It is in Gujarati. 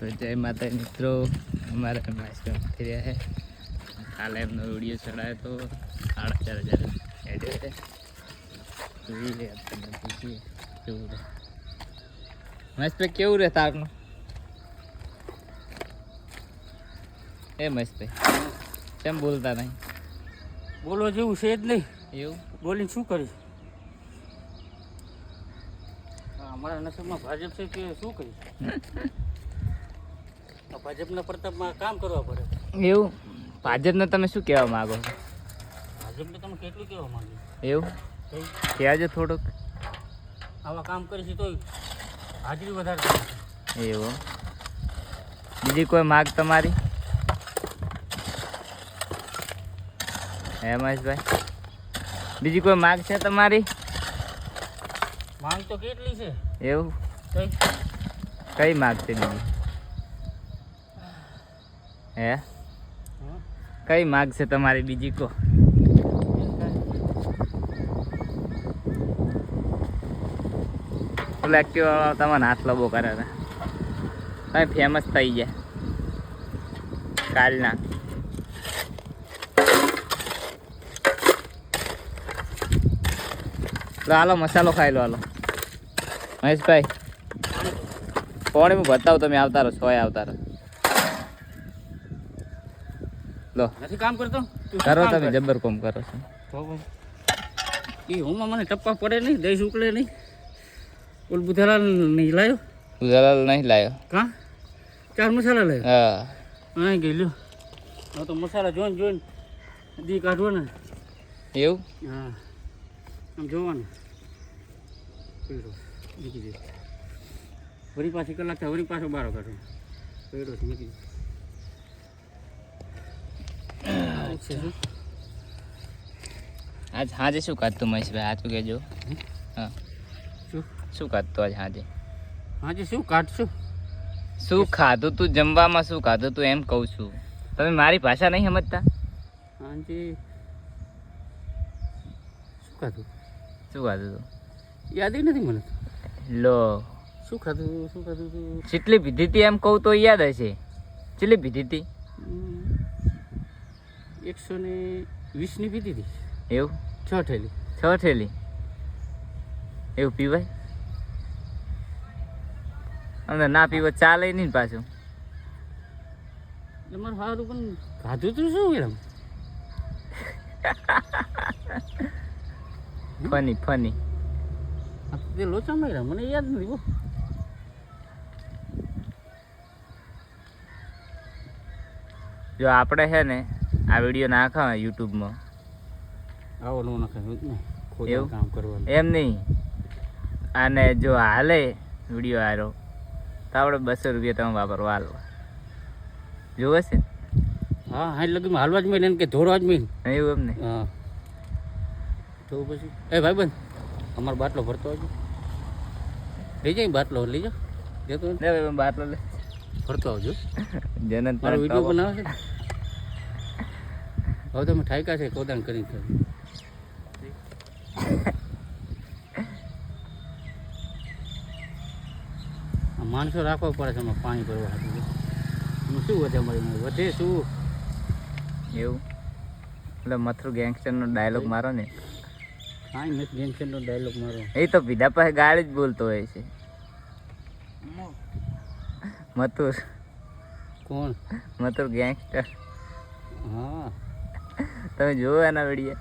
તો જય માતા મિત્રો, અમારા માસ્ટર થઈ રહ્યા છે. કાલે એમનો વિડીયો ચડાયો તો 4,500 એડિયો છે. જોઈએ આપણે પૂછીએ કેવું રહે. મહેશભાઈ કેવું રહે તારનું? એ મહેશભાઈ કેમ બોલતા નહીં? બોલવા જેવું છે જ નહીં. એવું બોલીને શું કરીશ? અમારા નસબમાં ભાજપ છે કે શું કરીશ? ભાજપના પ્રતાપમાં કામ કરવા પડે. એવું ભાજપને તમે શું કહેવા માગો છો? ભાજપને તમે કેટલું કહેવા માંગો? એવું કહેજો થોડુંક. આવા કામ કરીશ તો હાજરી વધારે. એવું બીજી કોઈ માગ તમારી? હે મહેશભાઈ, બીજી કોઈ માગ છે તમારી? માંગ તો કેટલી છે. એવું કઈ માગ છે બીજી? હે કઈ માગ છે તમારી બીજી કો? ઓલો એક્ટિવા તમને હાથ લબો કરે ને તમે ફેમસ થઈ ગયા કાલના. હાલો મસાલો ખાઈ લો. હાલો મહેશભાઈ કોણે હું બતાવું, તમે આવતા રહો, સોય આવતા રહો. લો નથી કામ કરતો કરો, તમે જબર કોમ કરો છો. એ હું મને ટપ્પા પડે નહીં, દહીં ઉકળે નહીં. ઓલ બુધાલાલ નહીં લાયો. બુધાલાલ નહીં લાયો? કા 4 મસાલા લાયો. હા અહીં ગઈ લ્યો. હવે તો મસાલા જોઈને દી કાઢવો ને. એવું? હા આમ જોવાનું. મૂકી દે. વળી પાછી કલાક થાય, વળી પાછો બારો કાઢો. પેડો મૂકી દે. આજ હાજે શું કાઢતું મહેશભાઈ? સાચું કહેજો. હા શું કાઢતું આજ હાજે? હાજે શું કાઢશું? શું ખાધું તું જમવામાં? શું ખાધું તું એમ કહું છું. તમે મારી ભાષા નહીં સમજતા? હાજે શું ખાધું? શું ખાધું તું? યાદ નથી મને. લો શું ખાધું તું? ચીટલી પીધી હતી એમ કહું તો યાદ હશે. ચીટલી પીધી હતી? 120 ની પીધી હતી. એવું? 6 થેલી. 6 થેલી? એવું પીવાય? અમને ના પીવો ચાલે નહીં પાછું. એટલે મારું સારું પણ ખાધું તું શું એમ? ફની તે લોચા માર્યા મને યાદ નથી. બહુ જો આપણે છે ને આ વિડીયો નાખા યુટ્યુબમાં, આવો નો નાખે એવું કામ કરવાનું એમ નહીં. અને જો હાલે વિડીયો હારો તો આપણે 200 રૂપિયા તમે વાપરવા હાલવા જોવે છે. હા હા લગીમાં હાલવા જ મેં એને કે ધોરવા જ મેં. એવું એમ ને? હા તો પછી એ ભાઈ બંધ અમારો બાટલો ભરતો આવજો. લઈ જાય બાટલો લઈ જાઓ. જતો લે ભાઈ બાટલો લે, ભરતો આવજો. જનન મારો વિડીયો બનાવે છે. હવે તમે ઠાયકા છે કોદાન કરી માણસો રાખવા પડે છે. પાણી ભરવા હતું શું વધે અમારી વધે શું? એવું એટલે મથુર ગેંગસ્ટરનો ડાયલોગ મારો ને. કાંઈ નથી ટેન્શનનો ડાયલોગ મારો. એ તો પીધા પાસે ગાળી જ બોલતો હોય છે. મથુર કોણ? મથુર ગેંગસ્ટર. હા તમે જોવો એના વિડીયો.